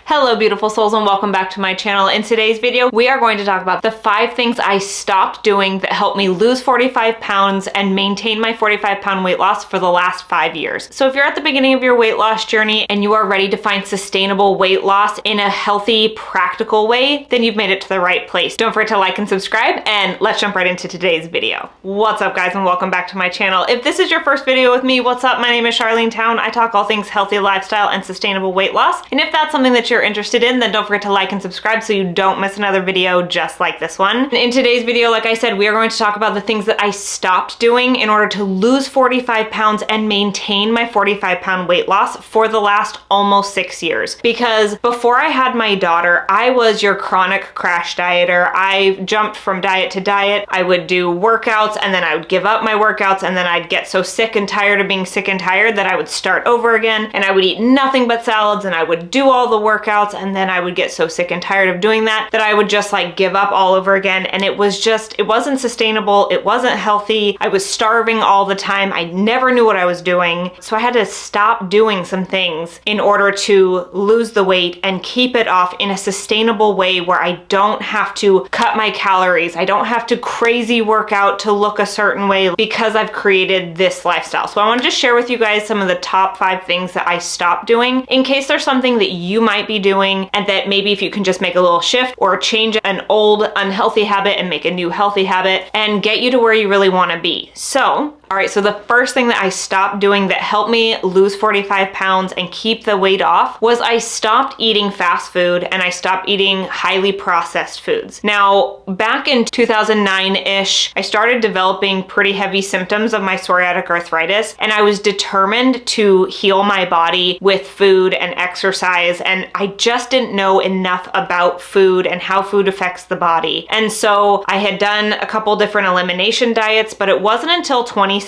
Hello beautiful souls and welcome back to my channel. In today's video, we are going to talk about the 5 things I stopped doing that helped me lose 45 pounds and maintain my 45-pound weight loss for the last 5 years. So if you're at the beginning of your weight loss journey and you are ready to find sustainable weight loss in a healthy, practical way, then you've made it to the right place. Don't forget to like and subscribe, and let's jump right into today's video. What's up guys and welcome back to my channel. If this is your first video with me, what's up? My name is Charlene Town. I talk all things healthy lifestyle and sustainable weight loss. And if that's something that you're interested in, then don't forget to like and subscribe so you don't miss another video just like this one. In today's video, like I said, we are going to talk about the things that I stopped doing in order to lose 45 pounds and maintain my 45-pound weight loss for the last almost 6 years. Because before I had my daughter, I was your chronic crash dieter. I jumped from diet to diet. I would do workouts and then I would give up my workouts, and then I'd get so sick and tired of being sick and tired that I would start over again, and I would eat nothing but salads, and I would do all the workouts, and then I would get so sick and tired of doing that I would just like give up all over again. And it wasn't sustainable. It wasn't healthy. I was starving all the time. I never knew what I was doing. So I had to stop doing some things in order to lose the weight and keep it off in a sustainable way where I don't have to cut my calories. I don't have to crazy work out to look a certain way because I've created this lifestyle. So I want to just share with you guys some of the top 5 things that I stopped doing in case there's something that you might be doing, and that maybe if you can just make a little shift or change an old unhealthy habit and make a new healthy habit and get you to where you really want to be. So all right, so the first thing that I stopped doing that helped me lose 45 pounds and keep the weight off was I stopped eating fast food and I stopped eating highly processed foods. Now, back in 2009-ish, I started developing pretty heavy symptoms of my psoriatic arthritis, and I was determined to heal my body with food and exercise, and I just didn't know enough about food and how food affects the body. And so I had done a couple different elimination diets, but it wasn't until 2017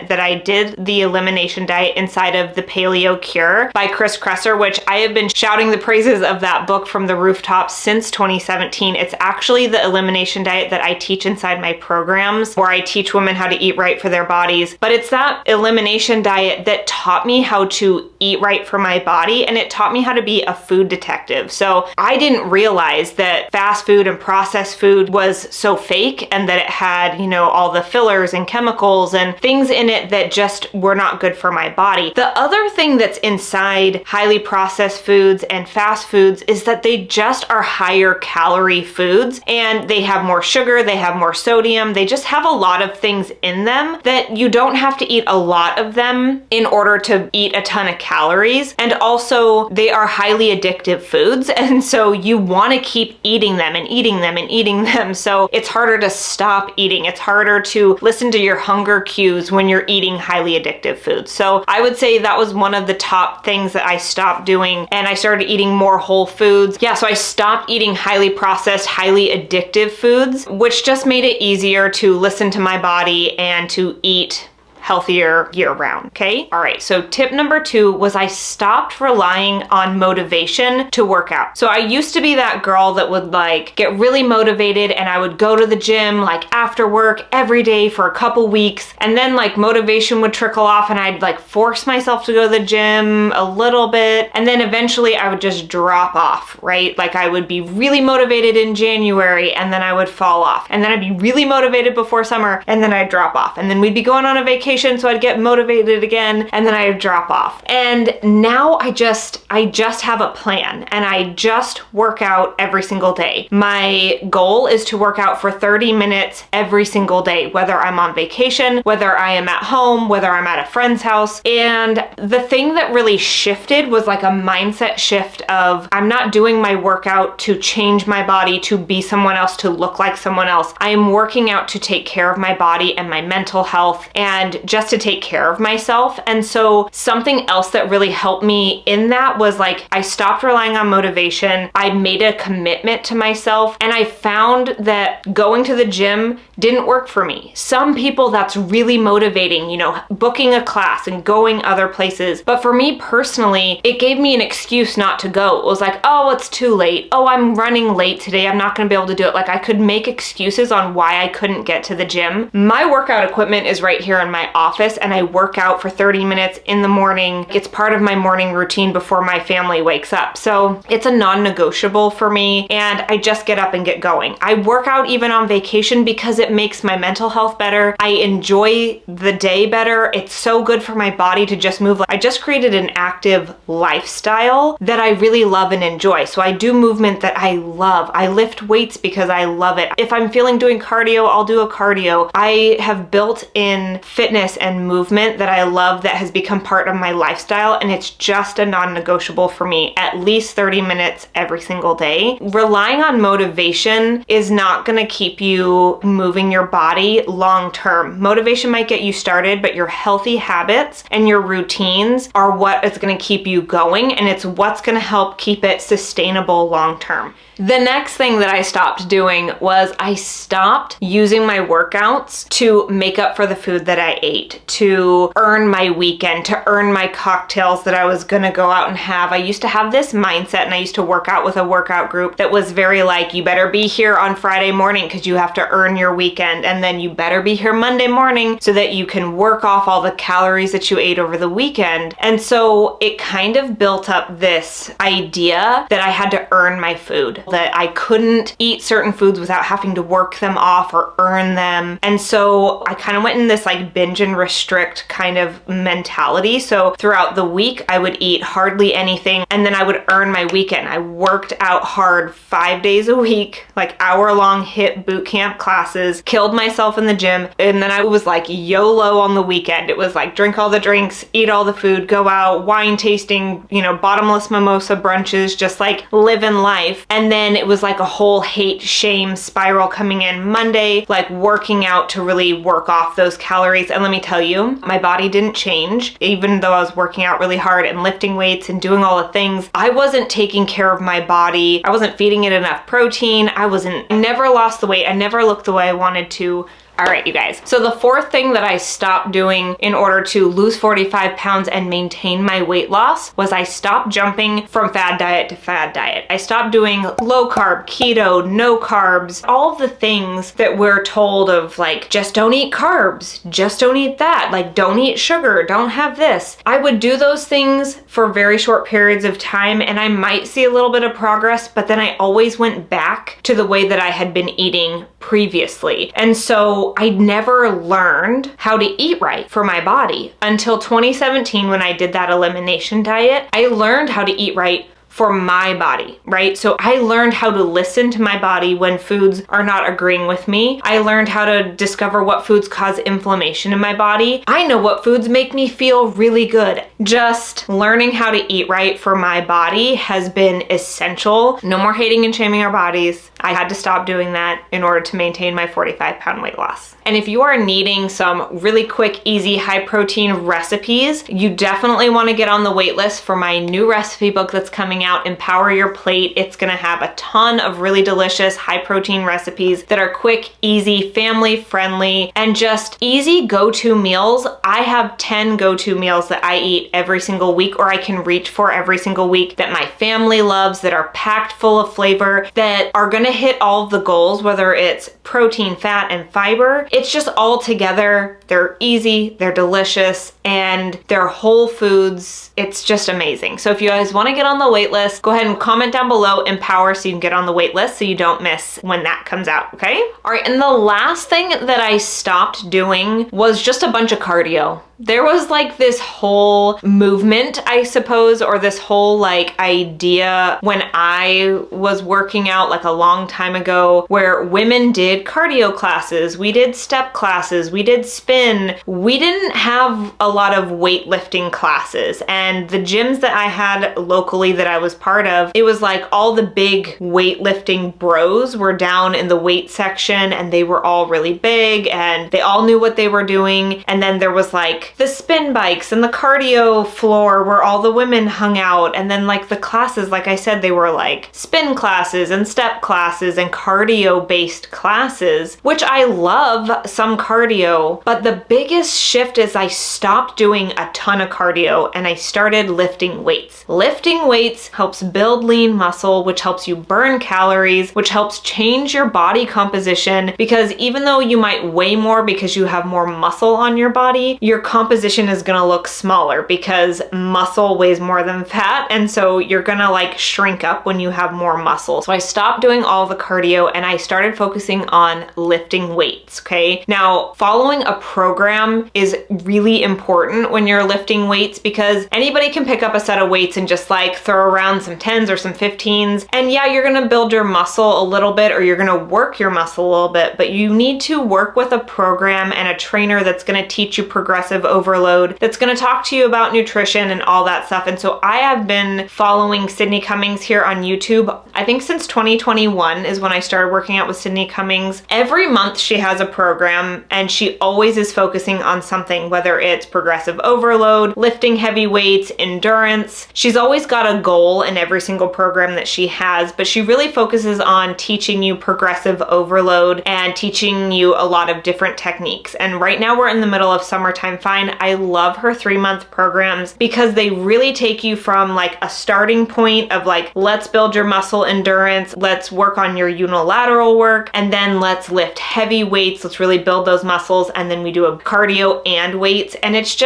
that I did the elimination diet inside of the Paleo Cure by Chris Kresser, which I have been shouting the praises of that book from the rooftops since 2017. It's actually the elimination diet that I teach inside my programs, where I teach women how to eat right for their bodies. But it's that elimination diet that taught me how to eat right for my body, and it taught me how to be a food detective. So I didn't realize that fast food and processed food was so fake, and that it had, you know, all the fillers and chemicals and things in it that just were not good for my body. The other thing that's inside highly processed foods and fast foods is that they just are higher calorie foods, and they have more sugar, they have more sodium, they just have a lot of things in them that you don't have to eat a lot of them in order to eat a ton of calories. And also they are highly addictive foods, and so you want to keep eating them and eating them and eating them. So it's harder to stop eating. It's harder to listen to your hunger cues when you're eating highly addictive foods. So I would say that was one of the top things that I stopped doing, and I started eating more whole foods. Yeah, so I stopped eating highly processed, highly addictive foods, which just made it easier to listen to my body and to eat healthier year-round, okay? All right, so tip number 2 was I stopped relying on motivation to work out. So I used to be that girl that would like get really motivated, and I would go to the gym like after work every day for a couple weeks, and then like motivation would trickle off and I'd like force myself to go to the gym a little bit, and then eventually I would just drop off, right? Like I would be really motivated in January and then I would fall off, and then I'd be really motivated before summer and then I'd drop off, and then we'd be going on a vacation, so I'd get motivated again and then I'd drop off. And now I just have a plan, and I just work out every single day. My goal is to work out for 30 minutes every single day, whether I'm on vacation, whether I am at home, whether I'm at a friend's house. And the thing that really shifted was like a mindset shift of I'm not doing my workout to change my body, to be someone else, to look like someone else. I am working out to take care of my body and my mental health, and just to take care of myself. And so something else that really helped me in that was like I stopped relying on motivation. I made a commitment to myself, and I found that going to the gym didn't work for me. Some people that's really motivating, you know, booking a class and going other places. But for me personally, it gave me an excuse not to go. It was like, oh, it's too late. Oh, I'm running late today. I'm not gonna be able to do it. Like I could make excuses on why I couldn't get to the gym. My workout equipment is right here in my office and I work out for 30 minutes in the morning. It's part of my morning routine before my family wakes up. So it's a non-negotiable for me, and I just get up and get going. I work out even on vacation because it makes my mental health better. I enjoy the day better. It's so good for my body to just move. I just created an active lifestyle that I really love and enjoy. So I do movement that I love. I lift weights because I love it. If I'm feeling doing cardio, I'll do a cardio. I have built in fitness and movement that I love that has become part of my lifestyle, and it's just a non-negotiable for me, at least 30 minutes every single day. Relying on motivation is not going to keep you moving your body long term. Motivation might get you started, but your healthy habits and your routines are what is going to keep you going, and it's what's going to help keep it sustainable long term. The next thing that I stopped doing was I stopped using my workouts to make up for the food that I ate, to earn my weekend, to earn my cocktails that I was gonna go out and have. I used to have this mindset, and I used to work out with a workout group that was very like, you better be here on Friday morning because you have to earn your weekend, and then you better be here Monday morning so that you can work off all the calories that you ate over the weekend. And so it kind of built up this idea that I had to earn my food, that I couldn't eat certain foods without having to work them off or earn them. And so I kind of went in this like binge and restrict kind of mentality. So throughout the week, I would eat hardly anything, and then I would earn my weekend. I worked out hard 5 days a week, like hour-long HIIT boot camp classes, killed myself in the gym, and then I was like YOLO on the weekend. It was like drink all the drinks, eat all the food, go out, wine tasting, bottomless mimosa brunches, just like living life. And then it was like a whole hate shame spiral coming in Monday, like working out to really work off those calories. And let me tell you, my body didn't change. Even though I was working out really hard and lifting weights and doing all the things, I wasn't taking care of my body. I wasn't feeding it enough protein. I never lost the weight. I never looked the way I wanted to. All right, you guys. So the fourth thing that I stopped doing in order to lose 45 pounds and maintain my weight loss was I stopped jumping from fad diet to fad diet. I stopped doing low carb, keto, no carbs, all of the things that we're told of, like, just don't eat carbs, just don't eat that, like don't eat sugar, don't have this. I would do those things for very short periods of time, and I might see a little bit of progress, but then I always went back to the way that I had been eating previously. And so I never learned how to eat right for my body until 2017 when I did that elimination diet. I learned how to eat right for my body, right? So I learned how to listen to my body when foods are not agreeing with me. I learned how to discover what foods cause inflammation in my body. I know what foods make me feel really good. Just learning how to eat right for my body has been essential. No more hating and shaming our bodies. I had to stop doing that in order to maintain my 45-pound weight loss. And if you are needing some really quick, easy, high protein recipes, you definitely want to get on the wait list for my new recipe book that's coming out, Empower Your Plate. It's going to have a ton of really delicious, high protein recipes that are quick, easy, family friendly, and just easy go-to meals. I have 10 go-to meals that I eat every single week, or I can reach for every single week, that my family loves, that are packed full of flavor, that are going to hit all of the goals, whether it's protein, fat, and fiber. It's just all together. They're easy, they're delicious, and they're whole foods. It's just amazing. So if you guys want to get on the wait list, go ahead and comment down below Empower so you can get on the wait list so you don't miss when that comes out, okay? All right, and the last thing that I stopped doing was just a bunch of cardio. There was like this whole movement, I suppose, or this whole like idea when I was working out like a long time ago, where women did cardio classes, we did step classes, we did spin. We didn't have a lot of weightlifting classes, and the gyms that I had locally that I was part of, it was like all the big weightlifting bros were down in the weight section, and they were all really big and they all knew what they were doing. And then there was like the spin bikes and the cardio floor where all the women hung out. And then like the classes, like I said, they were like spin classes and step classes and cardio based classes, which I love some cardio. But the biggest shift is I stopped doing a ton of cardio and I started lifting weights. Lifting weights weights helps build lean muscle, which helps you burn calories, which helps change your body composition, because even though you might weigh more because you have more muscle on your body, your composition is gonna look smaller because muscle weighs more than fat, and so you're gonna like shrink up when you have more muscle. So I stopped doing all the cardio and I started focusing on lifting weights, okay? Now, following a program is really important when you're lifting weights, because anybody can pick up a set of weights and just like throw around some 10s or some 15s, and yeah, you're gonna build your muscle a little bit, or you're gonna work your muscle a little bit, but you need to work with a program and a trainer that's gonna teach you progressive overload, that's gonna talk to you about nutrition and all that stuff. And so I have been following Sydney Cummings here on YouTube, I think since 2021 is when I started working out with Sydney Cummings. Every month she has a program and she always is focusing on something, whether it's progressive overload, lifting heavy weights, endurance. She's always got a goal in every single program that she has, but she really focuses on teaching you progressive overload and teaching you a lot of different techniques. And right now we're in the middle of Summertime Fine. I love her 3-month programs because they really take you from like a starting point of like, let's build your muscle endurance, let's work on your unilateral work, and then let's lift heavy weights, let's really build those muscles, and then we do a cardio and weights, and it's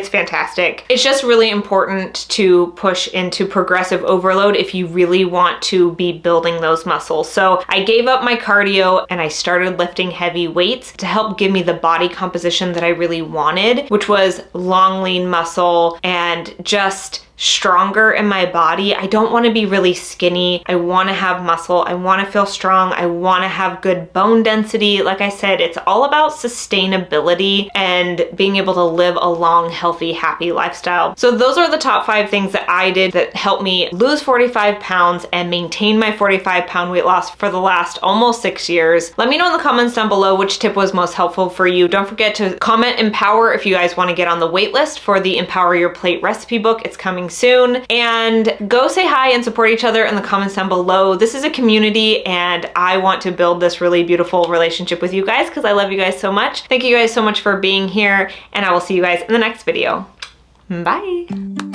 fantastic. It's just really important to push into progressive overload if you really want to be building those muscles. So I gave up my cardio and I started lifting heavy weights to help give me the body composition that I really wanted, which was long, lean muscle and just stronger in my body. I don't want to be really skinny. I want to have muscle. I want to feel strong. I want to have good bone density. Like I said, it's all about sustainability and being able to live a long, healthy, happy lifestyle. So those are the top 5 things that I did that helped me lose 45 pounds and maintain my 45-pound weight loss for the last almost 6 years. Let me know in the comments down below which tip was most helpful for you. Don't forget to comment Empower if you guys want to get on the wait list for the Empower Your Plate recipe book. It's coming soon. And go say hi and support each other in the comments down below. This is a community and I want to build this really beautiful relationship with you guys because I love you guys so much. Thank you guys so much for being here, and I will see you guys in the next video. Bye.